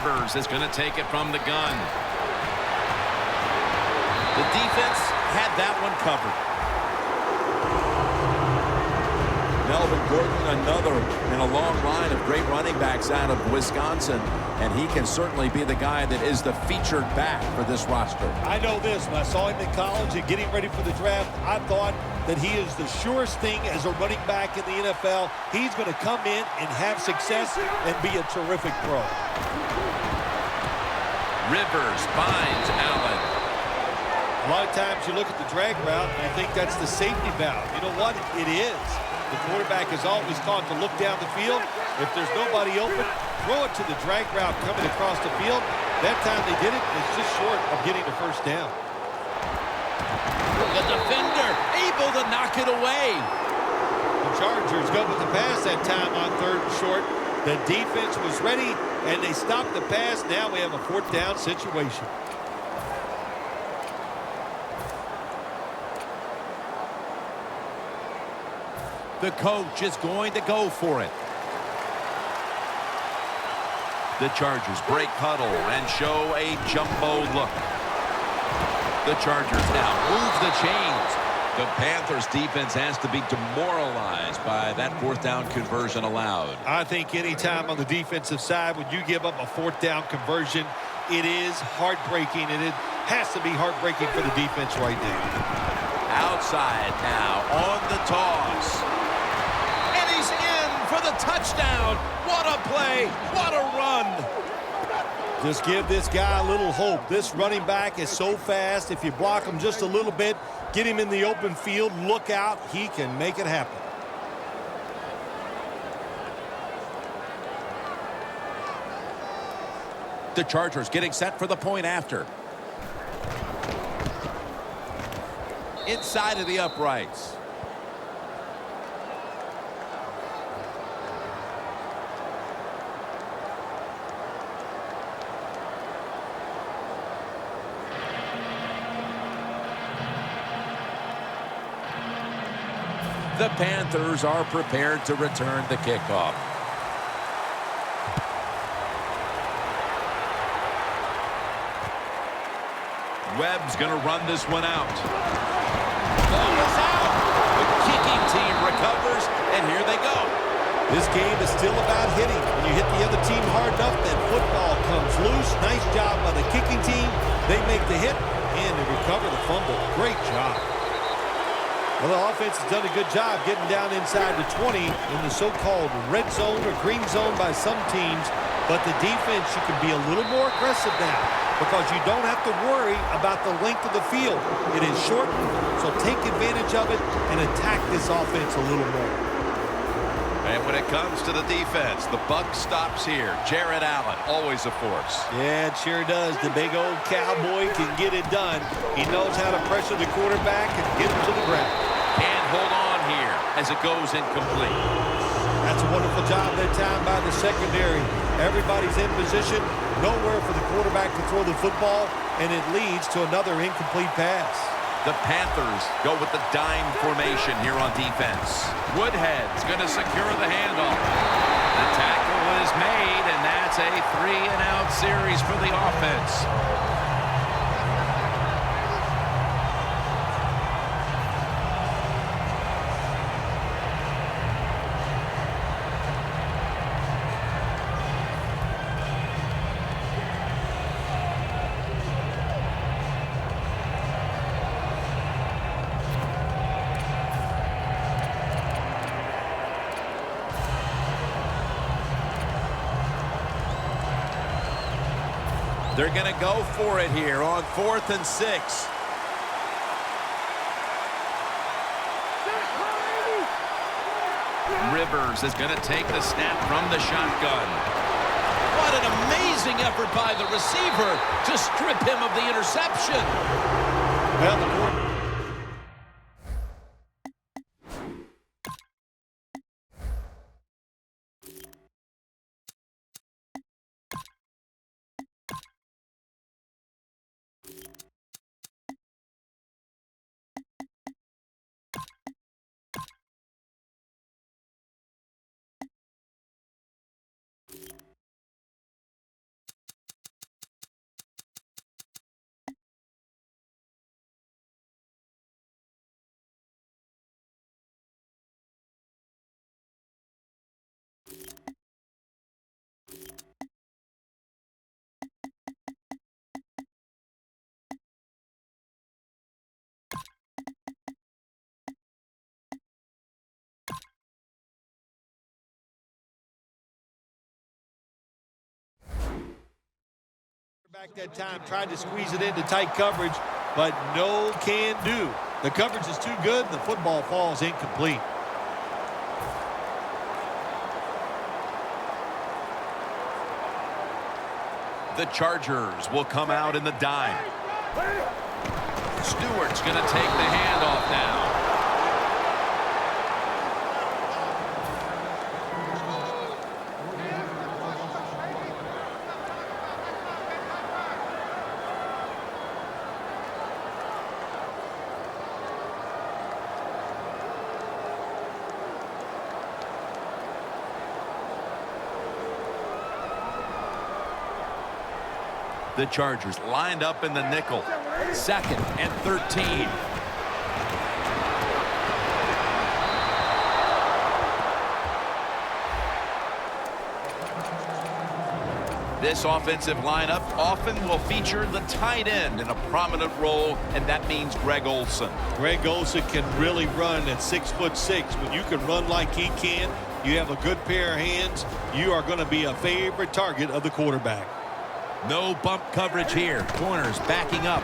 Rivers is going to take it from the gun. The defense had that one covered. Melvin Gordon, another in a long line of great running backs out of Wisconsin, and he can certainly be the guy that is the featured back for this roster. I know this. When I saw him in college and getting ready for the draft, I thought that he is the surest thing as a running back in the NFL. He's going to come in and have success and be a terrific pro. Rivers finds Allen. A lot of times you look at the drag route and you think that's the safety valve. You know what? It is. The quarterback is always taught to look down the field. If there's nobody open, throw it to the drag route coming across the field. That time they did it. It's just short of getting the first down. The defender able to knock it away. The Chargers go with the pass that time on 3rd and short. The defense was ready, and they stopped the pass. Now we have a 4th down situation. The coach is going to go for it. The Chargers break huddle and show a jumbo look. The Chargers now move the chains. The Panthers defense has to be demoralized by that 4th down conversion allowed. I think anytime on the defensive side when you give up a 4th down conversion, it is heartbreaking, and it has to be heartbreaking for the defense right now. Outside now on the toss. And he's in for the touchdown. What a play. What a run. Just give this guy a little hope. This running back is so fast. If you block him just a little bit, get him in the open field, look out. He can make it happen. The Chargers getting set for the point after. Inside of the uprights. The Panthers are prepared to return the kickoff. Webb's going to run this one out. Ball is out. The kicking team recovers, and here they go. This game is still about hitting. When you hit the other team hard enough, then football comes loose. Nice job by the kicking team. They make the hit, and they recover the fumble. Great job. Well, the offense has done a good job getting down inside the 20 in the so-called red zone or green zone by some teams. But the defense, you can be a little more aggressive now because you don't have to worry about the length of the field. It is shortened, so take advantage of it and attack this offense a little more. And when it comes to the defense, the buck stops here. Jared Allen, always a force. Yeah, it sure does. The big old cowboy can get it done. He knows how to pressure the quarterback and get him to the ground. Can't hold on here as it goes incomplete. That's a wonderful job that time by the secondary. Everybody's in position, nowhere for the quarterback to throw the football, and it leads to another incomplete pass. The Panthers go with the dime formation here on defense. Woodhead's going to secure the handoff. The tackle is made, and that's a 3-and-out series for the offense. They're going to go for it here on 4th and 6. Rivers is going to take the snap from the shotgun. What an amazing effort by the receiver to strip him of the interception. Well, the Back that time, tried to squeeze it into tight coverage, but no can do. The coverage is too good, and the football falls incomplete. The Chargers will come out in the dime. Stewart's going to take the handoff now. The Chargers lined up in the nickel. 2nd and 13. This offensive lineup often will feature the tight end in a prominent role, and that means Greg Olsen. Greg Olsen can really run at 6'6". When you can run like he can, you have a good pair of hands, you are going to be a favorite target of the quarterback. No bump coverage here. Corners backing up.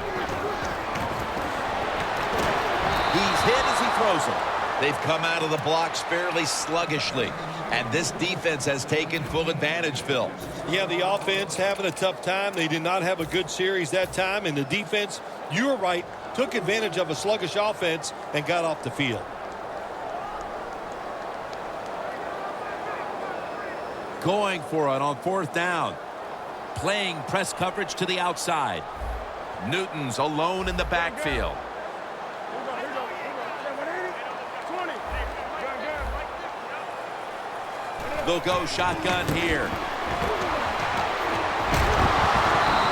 He's hit as he throws them. They've come out of the blocks fairly sluggishly, and this defense has taken full advantage, Phil. Yeah, the offense having a tough time. They did not have a good series that time, and the defense, you were right, took advantage of a sluggish offense and got off the field. Going for it on 4th down. Playing press coverage to the outside. Newton's alone in the backfield. They'll go shotgun here.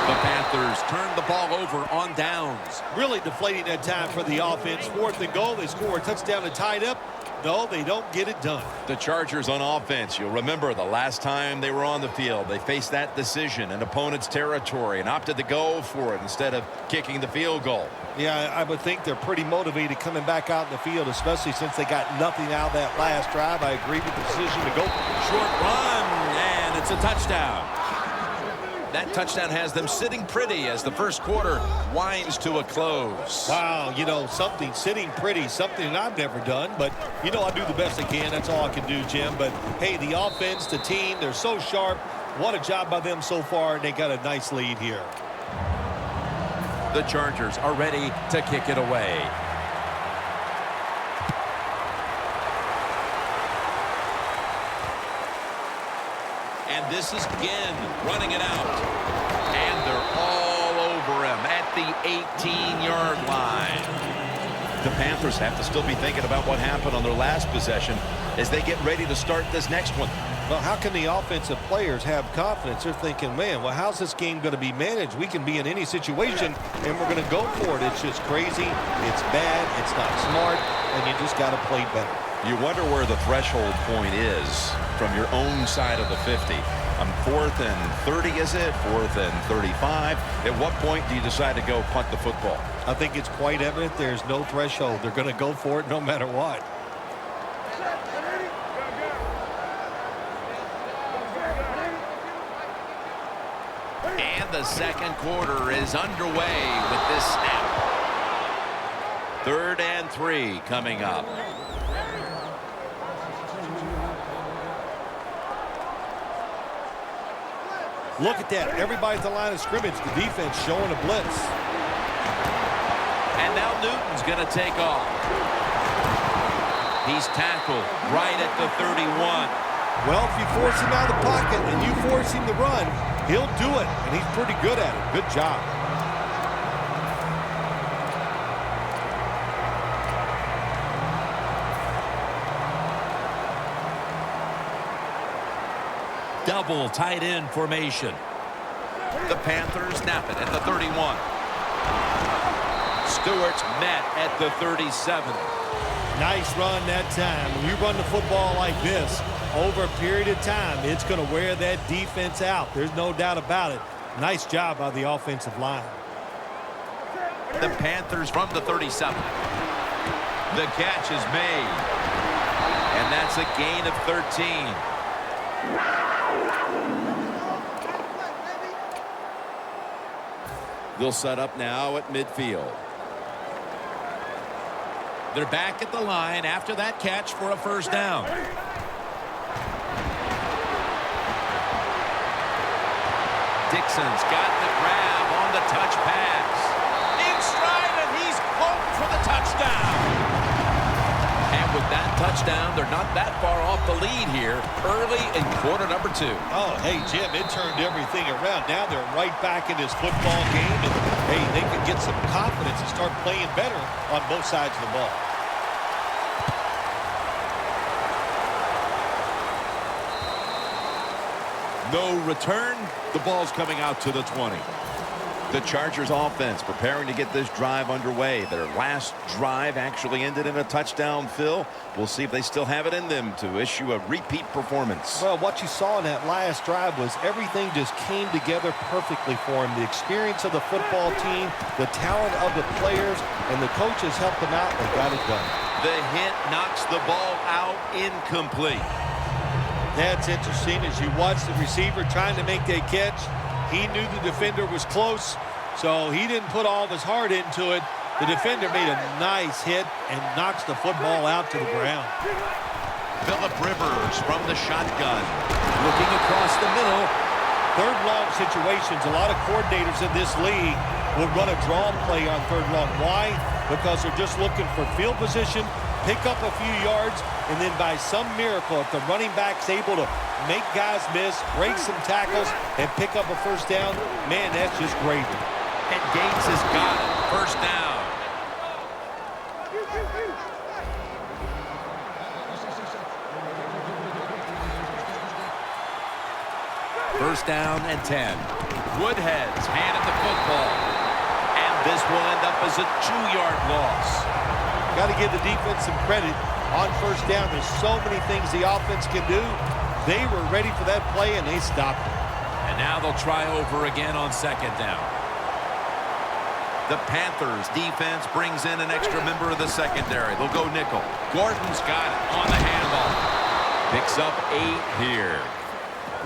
The Panthers turn the ball over on downs. Really deflating that time for the offense. 4th and goal. They score a touchdown and tied up. No, they don't get it done. The Chargers on offense. You'll remember the last time they were on the field, they faced that decision in opponent's territory and opted to go for it instead of kicking the field goal. Yeah, I would think they're pretty motivated coming back out in the field, especially since they got nothing out of that last drive. I agree with the decision to go. Short run, and it's a touchdown. That touchdown has them sitting pretty as the first quarter winds to a close. Wow, you know, something sitting pretty, something I've never done, but, you know, I do the best I can. That's all I can do, Jim. But, hey, the offense, the team, they're so sharp. What a job by them so far, and they got a nice lead here. The Chargers are ready to kick it away. And this is Ginn running it out. And they're all over him at the 18-yard line. The Panthers have to still be thinking about what happened on their last possession as they get ready to start this next one. Well, how can the offensive players have confidence? They're thinking, man, well, how's this game going to be managed? We can be in any situation, and we're going to go for it. It's just crazy. It's bad. It's not smart, and you just got to play better. You wonder where the threshold point is from your own side of the 50. 4th and 30, is it? 4th and 35. At what point do you decide to go punt the football? I think it's quite evident there's no threshold. They're going to go for it no matter what. And the second quarter is underway with this snap. 3rd and 3 coming up. Look at that. Everybody at the line of scrimmage. The defense showing a blitz. And now Newton's going to take off. He's tackled right at the 31. Well, if you force him out of the pocket and you force him to run, he'll do it. And he's pretty good at it. Good job. Double tight end formation. The Panthers snap it at the 31. Stewart's met at the 37. Nice run that time. When you run the football like this, over a period of time, it's going to wear that defense out. There's no doubt about it. Nice job by the offensive line. The Panthers from the 37. The catch is made. And that's a gain of 13. They'll set up now at midfield. They're back at the line after that catch for a first down. Dixon's got the grab on the touch pass. In stride, and he's home for the touchdown. And with that touchdown, they're not that far off the lead here early in quarter number 2. Oh, hey, Jim, it turned everything around. Now they're right back in this football game. And, hey, they can get some confidence and start playing better on both sides of the ball. No return. The ball's coming out to the 20. The Chargers offense preparing to get this drive underway. Their last drive actually ended in a touchdown, Phil. We'll see if they still have it in them to issue a repeat performance. Well, what you saw in that last drive was everything just came together perfectly for him. The experience of the football team, the talent of the players, and the coaches helped them out. They got it done. The hit knocks the ball out incomplete. That's interesting. As you watch the receiver trying to make that catch, he knew the defender was close, so he didn't put all of his heart into it. The defender made a nice hit and knocks the football out to the ground. Phillip Rivers from the shotgun. Looking across the middle. Third long situations, a lot of coordinators in this league will run a draw play on third long. Why? Because they're just looking for field position, pick up a few yards, and then by some miracle, if the running back's able to make guys miss, break some tackles, and pick up a first down, man, that's just gravy. And Gates has got it. First down. First down and 10. Woodhead's handed the football. And this will end up as a 2-yard loss. Got to give the defense some credit on first down. There's so many things the offense can do. They were ready for that play, and they stopped it. And now they'll try over again on second down. The Panthers defense brings in an extra member of the secondary. They'll go nickel. Gordon's got it on the handball. Picks up 8 here.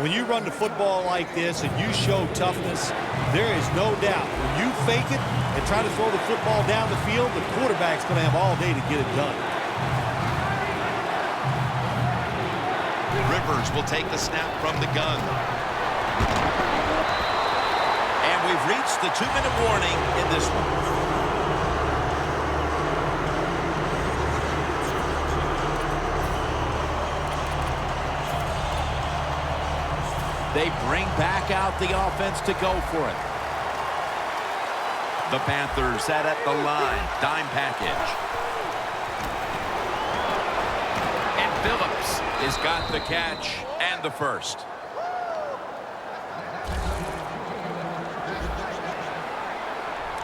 When you run the football like this and you show toughness, there is no doubt. When you fake it and try to throw the football down the field, the quarterback's going to have all day to get it done. Rivers will take the snap from the gun. And we've reached the 2-minute warning in this one. They bring back out the offense to go for it. The Panthers set at the line. Dime package. And Phillips has got the catch and the first.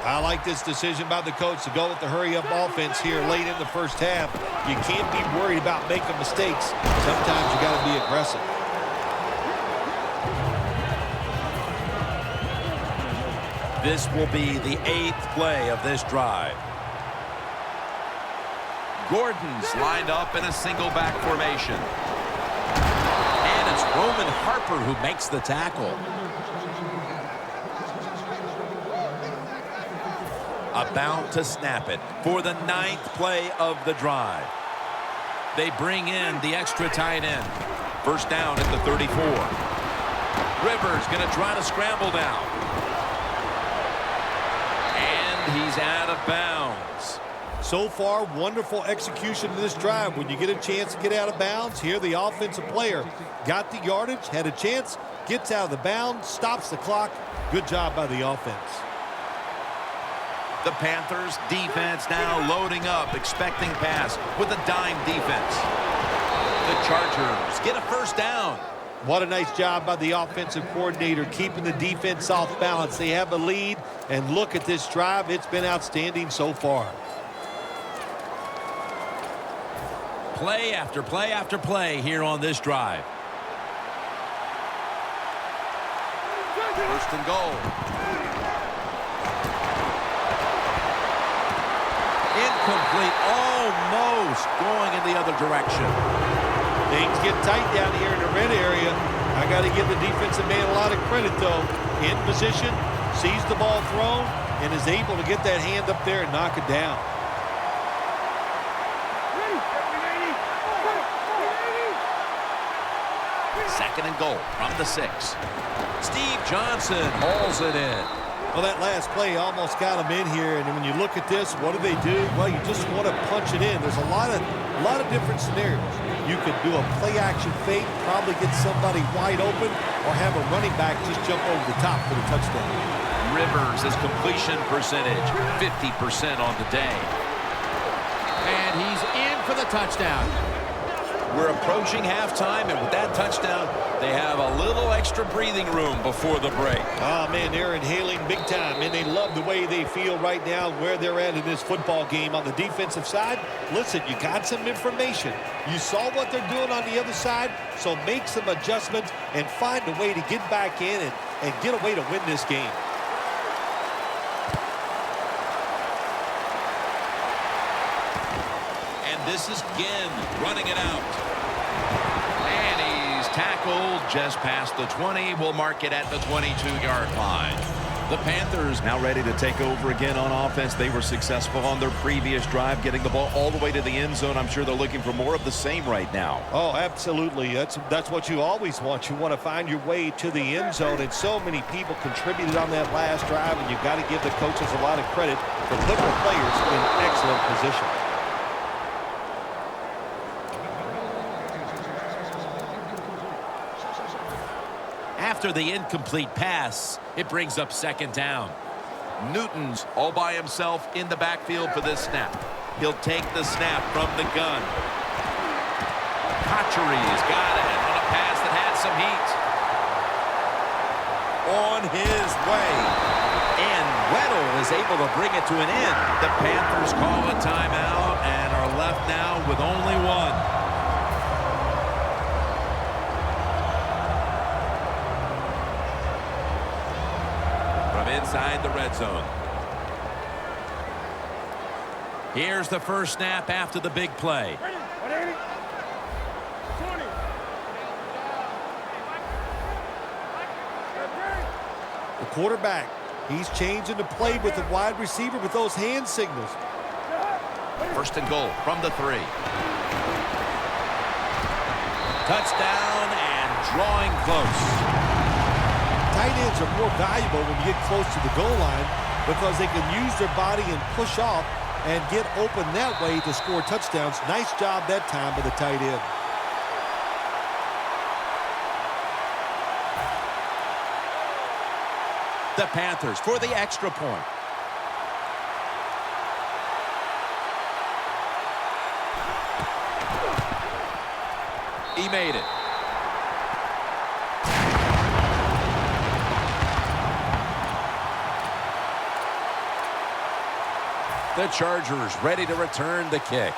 I like this decision by the coach to go with the hurry-up offense here late in the first half. You can't be worried about making mistakes. Sometimes you got to be aggressive. This will be the 8th play of this drive. Gordon's lined up in a single back formation. And it's Roman Harper who makes the tackle. About to snap it for the 9th play of the drive. They bring in the extra tight end. First down at the 34. Rivers going to try to scramble now. He's out of bounds. So far, wonderful execution of this drive. When you get a chance to get out of bounds, here the offensive player got the yardage, had a chance, gets out of the bounds, stops the clock. Good job by the offense. The Panthers defense now loading up, expecting pass with a dime defense. The Chargers get a first down. What a nice job by the offensive coordinator keeping the defense off balance. They have a lead, and look at this drive. It's been outstanding so far. Play after play after play here on this drive. First and goal. Incomplete, almost going in the other direction. Things get tight down here in the red area. I got to give the defensive man a lot of credit, though. In position, sees the ball thrown, and is able to get that hand up there and knock it down. Second and goal from the 6. Steve Johnson hauls it in. Well, that last play almost got him in here, and when you look at this, what do? Well, you just want to punch it in. There's a lot of different scenarios. You could do a play-action fake, probably get somebody wide open, or have a running back just jump over the top for the touchdown. Rivers' his completion percentage, 50% on the day. And he's in for the touchdown. We're approaching halftime, and with that touchdown, they have a little extra breathing room before the break. Oh, man, they're inhaling big time, and they love the way they feel right now where they're at in this football game. On the defensive side, listen, you got some information. You saw what they're doing on the other side, so make some adjustments and find a way to get back in and get a way to win this game. This is Ginn running it out. And he's tackled just past the 20. We'll mark it at the 22-yard line. The Panthers now ready to take over again on offense. They were successful on their previous drive, getting the ball all the way to the end zone. I'm sure they're looking for more of the same right now. Oh, absolutely. That's what you always want. You want to find your way to the end zone, and so many people contributed on that last drive, and you've got to give the coaches a lot of credit for putting the players in excellent position. After the incomplete pass, it brings up second down. Newton's all by himself in the backfield for this snap. He'll take the snap from the gun. Cotchery's got it on a pass that had some heat. On his way. And Weddle is able to bring it to an end. The Panthers call a timeout and are left now with only one. Inside the red zone. Here's the first snap after the big play. The quarterback, he's changing the play with the wide receiver with those hand signals. First and goal from the 3. Touchdown and drawing close. Tight ends are more valuable when you get close to the goal line because they can use their body and push off and get open that way to score touchdowns. Nice job that time by the tight end. The Panthers for the extra point. He made it. The Chargers ready to return the kick.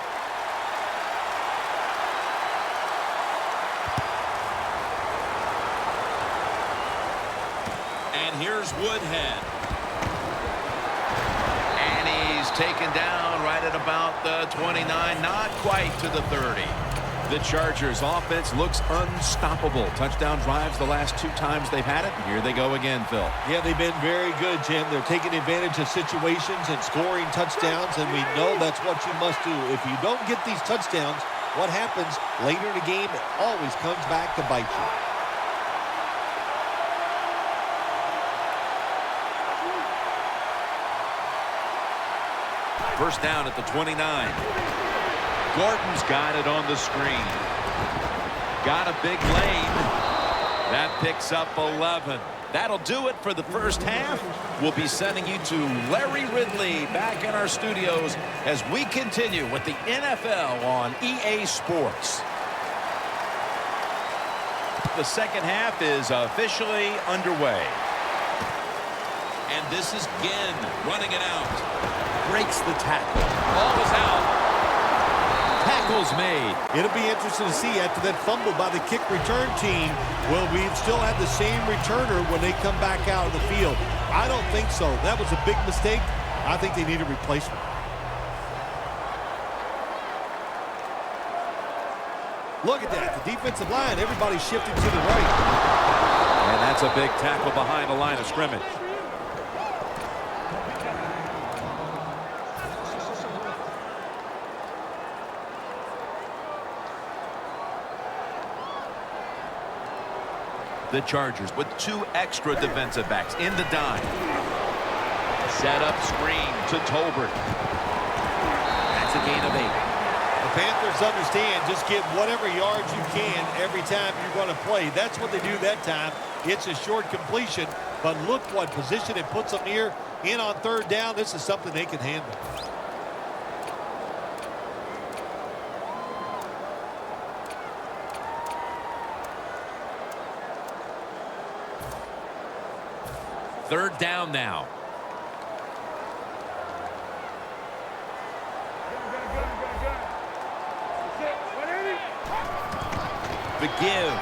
And here's Woodhead. And he's taken down right at about the 29, not quite to the 30. The Chargers offense looks unstoppable. Touchdown drives the last 2 times they've had it. Here they go again, Phil. Yeah, they've been very good, Jim. They're taking advantage of situations and scoring touchdowns, and we know that's what you must do. If you don't get these touchdowns, what happens later in the game, it always comes back to bite you. First down at the 29. Gordon's got it on the screen. Got a big lane. That picks up 11. That'll do it for the first half. We'll be sending you to Larry Ridley back in our studios as we continue with the NFL on EA Sports. The second half is officially underway. And this is Ginn running it out. Breaks the tackle. Ball is out. Tackles made. It'll be interesting to see after that fumble by the kick return team, will we still have the same returner when they come back out of the field? I don't think so. That was a big mistake. I think they need a replacement. Look at that. The defensive line, everybody's shifting to the right. And that's a big tackle behind the line of scrimmage. The Chargers with 2 extra defensive backs in the dime. Set up screen to Tolbert. That's a gain of 8. The Panthers understand just get whatever yards you can every time you're going to play. That's what they do that time. It's a short completion, but look what position it puts them near. In on 3rd down, this is something they can handle. Third down now. The give.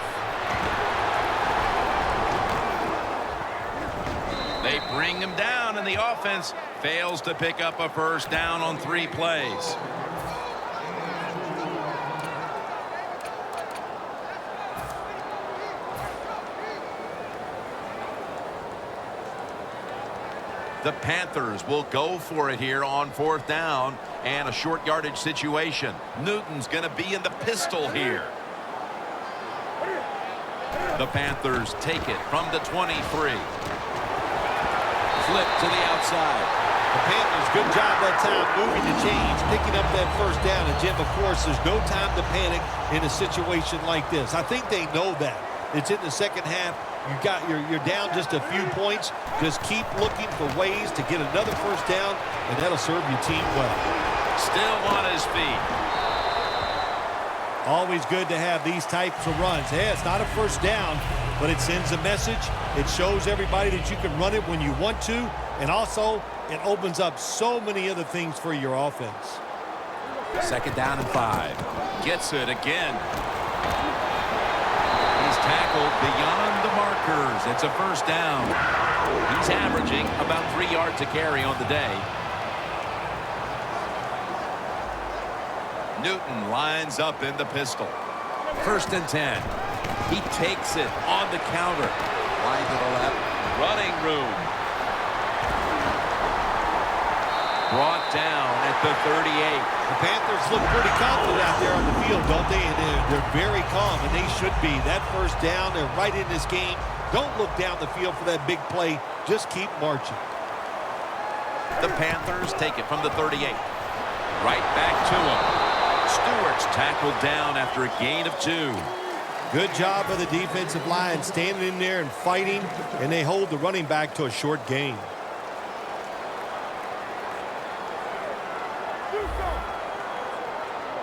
They bring him down, and the offense fails to pick up a first down on 3 plays. The Panthers will go for it here on 4th down and a short yardage situation. Newton's going to be in the pistol here. The Panthers take it from the 23. Flip to the outside. The Panthers, good job that time moving the chains, picking up that first down. And, Jim, of course, there's no time to panic in a situation like this. I think they know that. It's in the second half. You're down just a few points. Just keep looking for ways to get another first down, and that'll serve your team well. Still on his feet. Always good to have these types of runs. Hey, it's not a first down, but it sends a message. It shows everybody that you can run it when you want to, and also it opens up so many other things for your offense. 2nd down and 5. Gets it again. He's tackled beyond the markers. It's a first down. He's averaging about 3 yards a carry on the day. Newton lines up in the pistol. 1st and 10. He takes it on the counter. Wide to the left. Running room. Brought down at the 38. The Panthers look pretty confident out there on the field, don't they? And they're very calm, and they should be. That first down, they're right in this game. Don't look down the field for that big play. Just keep marching. The Panthers take it from the 38. Right back to him. Stewart's tackled down after a gain of 2. Good job of the defensive line standing in there and fighting, and they hold the running back to a short gain.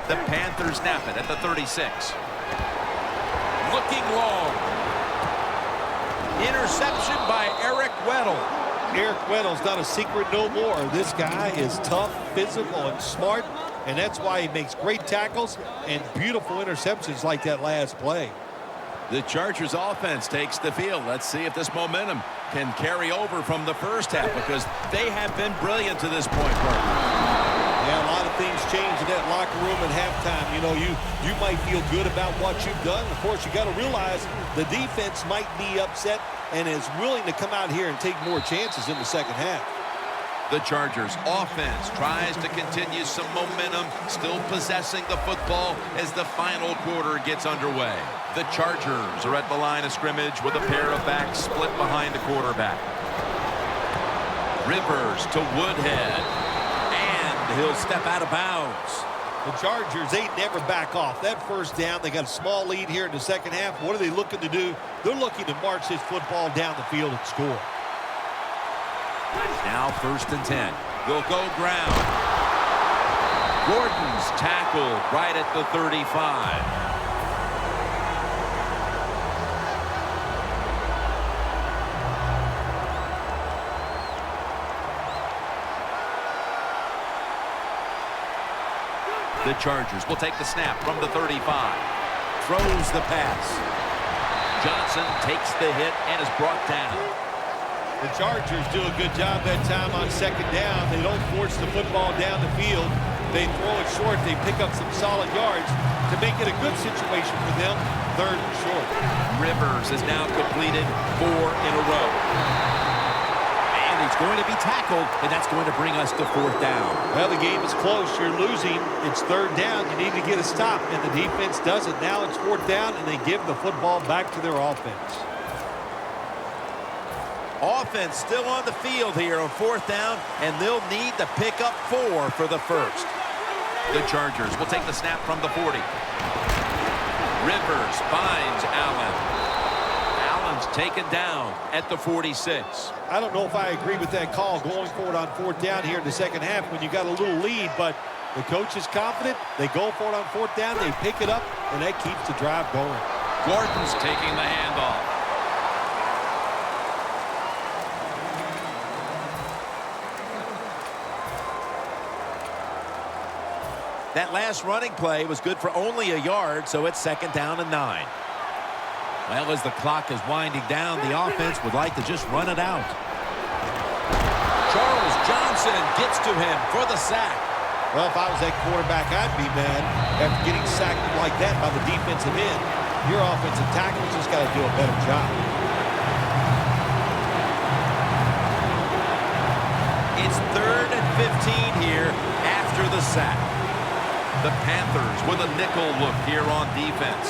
The Panthers snap it at the 36. Looking long. Interception by Eric Weddle. Eric Weddle's not a secret no more. This guy is tough, physical, and smart, and that's why he makes great tackles and beautiful interceptions like that last play. The Chargers offense takes the field. Let's see if this momentum can carry over from the first half, because they have been brilliant to this point, partner. Yeah, a lot of things change in that locker room at halftime. You know, you might feel good about what you've done. Of course, you got to realize the defense might be upset and is willing to come out here and take more chances in the second half. The Chargers offense tries to continue some momentum, still possessing the football as the final quarter gets underway. The Chargers are at the line of scrimmage with a pair of backs split behind the quarterback. Rivers to Woodhead. He'll step out of bounds. The Chargers, they never back off. That first down, they got a small lead here in the second half. What are they looking to do? They're looking to march this football down the field and score. Now 1st and 10. They'll go ground. Gordon's tackled right at the 35. The Chargers will take the snap from the 35. Throws the pass. Johnson takes the hit and is brought down. The Chargers do a good job that time on 2nd down. They don't force the football down the field. They throw it short. They pick up some solid yards to make it a good situation for them. 3rd and short. Rivers has now completed 4 in a row. He's going to be tackled, and that's going to bring us to 4th down. Well, the game is close. You're losing. It's 3rd down. You need to get a stop, and the defense does it. Now it's 4th down, and they give the football back to their offense. Offense still on the field here on 4th down, and they'll need to pick up 4 for the first. The Chargers will take the snap from the 40. Rivers finds Allen. Allen's taken down at the 46. I don't know if I agree with that call going forward on 4th down here in the second half when you got a little lead, but the coach is confident. They go for it on 4th down. They pick it up, and that keeps the drive going. Gordon's taking the handoff. That last running play was good for only a yard, so it's 2nd down and 9. Well, as the clock is winding down, the offense would like to just run it out. Charles Johnson gets to him for the sack. Well, if I was that quarterback, I'd be mad after getting sacked like that by the defensive end. Your offensive tackle's just got to do a better job. It's 3rd and 15 here after the sack. The Panthers with a nickel look here on defense.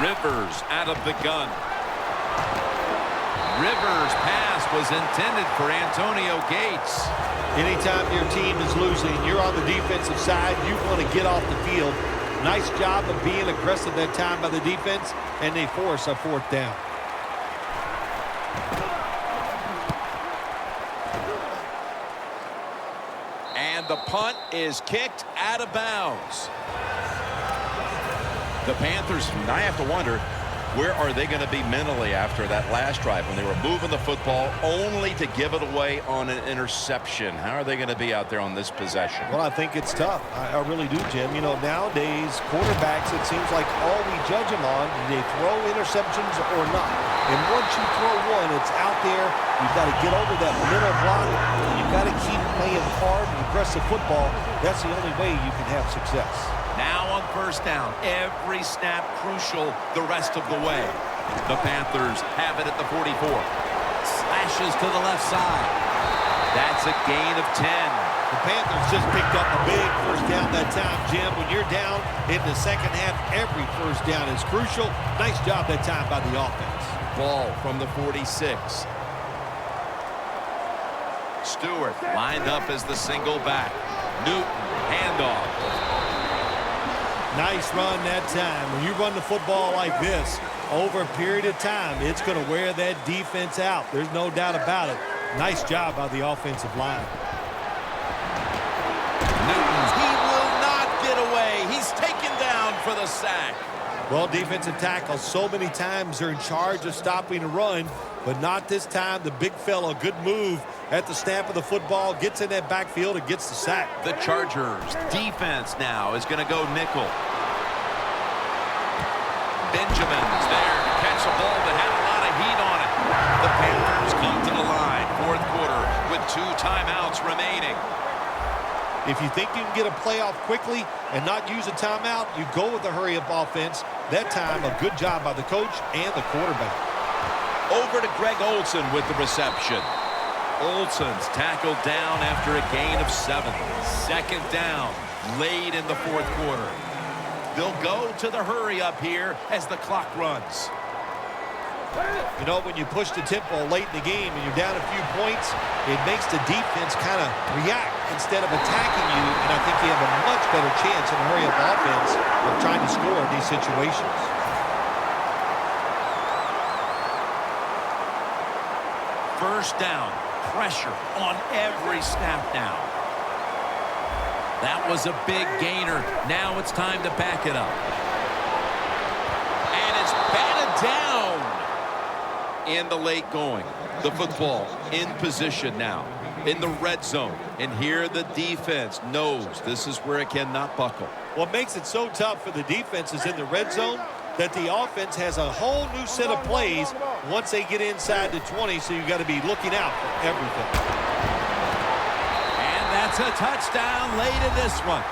Rivers out of the gun. Rivers' pass was intended for Antonio Gates. Anytime your team is losing, you're on the defensive side, you want to get off the field. Nice job of being aggressive that time by the defense, and they force a 4th down. And the punt is kicked out of bounds. The Panthers, I have to wonder, where are they going to be mentally after that last drive when they were moving the football only to give it away on an interception? How are they going to be out there on this possession? Well, I think it's tough. I really do, Jim. You know, nowadays, quarterbacks, it seems like all we judge them on, do they throw interceptions or not? And once you throw one, it's out there. You've got to get over that middle block. You've got to keep playing hard and aggressive football. That's the only way you can have success. Now on 1st down, every snap crucial the rest of the way. The Panthers have it at the 44. Slashes to the left side. That's a gain of 10. The Panthers just picked up a big 1st down that time, Jim. When you're down in the second half, every 1st down is crucial. Nice job that time by the offense. Ball from the 46. Stewart lined up as the single back. Newton, handoff. Nice run that time. When you run the football like this, over a period of time, it's going to wear that defense out. There's no doubt about it. Nice job by the offensive line. Newton, he will not get away. He's taken down for the sack. Well, defensive tackles, so many times they're in charge of stopping a run, but not this time. The big fella, good move at the snap of the football, gets in that backfield and gets the sack. The Chargers defense now is going to go nickel. Benjamin's there to catch a ball that had a lot of heat on it. The Panthers come to the line, 4th quarter, with 2 timeouts remaining. If you think you can get a playoff quickly and not use a timeout, you go with the hurry-up offense. That time, a good job by the coach and the quarterback. Over to Greg Olsen with the reception. Olsen's tackled down after a gain of 7. 2nd down, late in the 4th quarter. They'll go to the hurry-up here as the clock runs. You know, when you push the tempo late in the game and you're down a few points, it makes the defense kind of react instead of attacking you, and I think you have a much better chance in a hurry-up offense of trying to score in these situations. First down, pressure on every snap now. That was a big gainer. Now it's time to back it up. And it's batted down in the late going. The football in position now in the red zone. And here the defense knows this is where it cannot buckle. What makes it so tough for the defense is in the red zone that the offense has a whole new set of plays once they get inside the 20, so you've got to be looking out for everything. And that's a touchdown late in this one.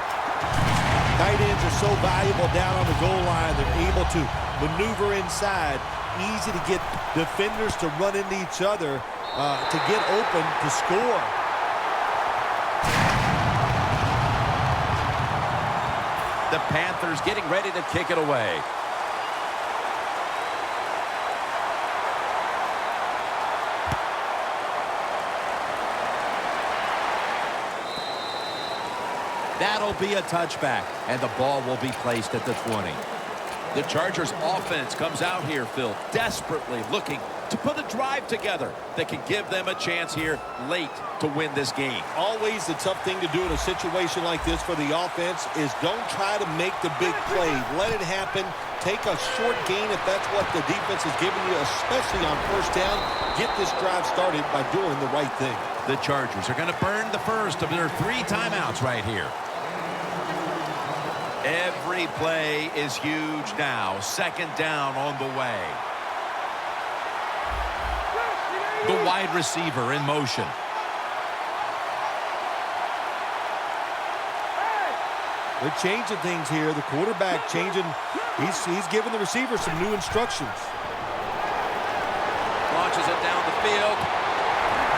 Tight ends are so valuable down on the goal line. They're able to maneuver inside. Easy to get defenders to run into each other to get open to score. The Panthers getting ready to kick it away. That'll be a touchback, and the ball will be placed at the 20. The Chargers offense comes out here, Phil, desperately looking to put a drive together that can give them a chance here late to win this game. Always the tough thing to do in a situation like this for the offense is don't try to make the big play. Let it happen. Take a short gain if that's what the defense is giving you, especially on first down. Get this drive started by doing the right thing. The Chargers are going to burn the first of their 3 timeouts right here. Every play is huge now. Second down on the way. The wide receiver in motion. They're changing things here. The quarterback changing. He's giving the receiver some new instructions. Launches it down the field.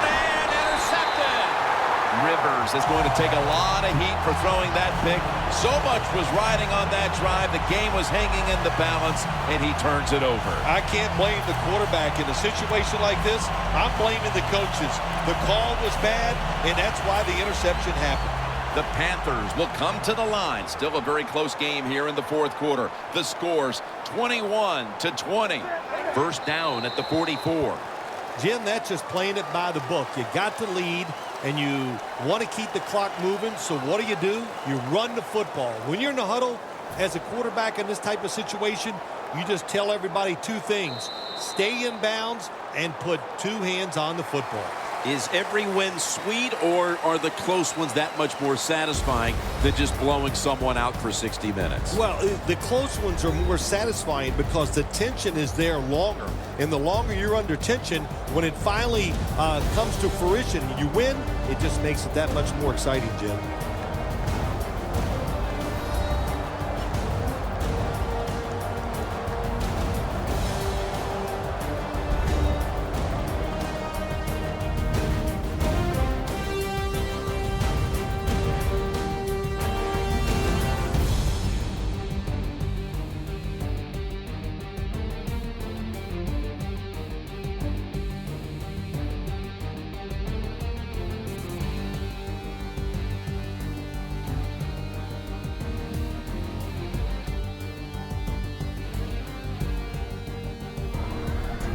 And intercepted. Rivers is going to take a lot of heat for throwing that pick. So much was riding on that drive. The game was hanging in the balance, and he turns it over. I can't blame the quarterback in a situation like this. I'm blaming the coaches. The call was bad, and that's why the interception happened. The Panthers will come to the line. Still a very close game here in the fourth quarter. The score's 21-20. First down at the 44. Jim, that's just playing it by the book. You got the lead, and you want to keep the clock moving, so what do? You run the football. When you're in the huddle, as a quarterback in this type of situation, you just tell everybody 2 things. Stay in bounds and put 2 hands on the football. Is every win sweet, or are the close ones that much more satisfying than just blowing someone out for 60 minutes? Well, the close ones are more satisfying because the tension is there longer. And the longer you're under tension, when it finally comes to fruition, you win, it just makes it that much more exciting, Jim.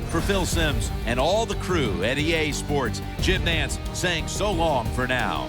For Phil Simms and all the crew at EA Sports, Jim Nance saying so long for now.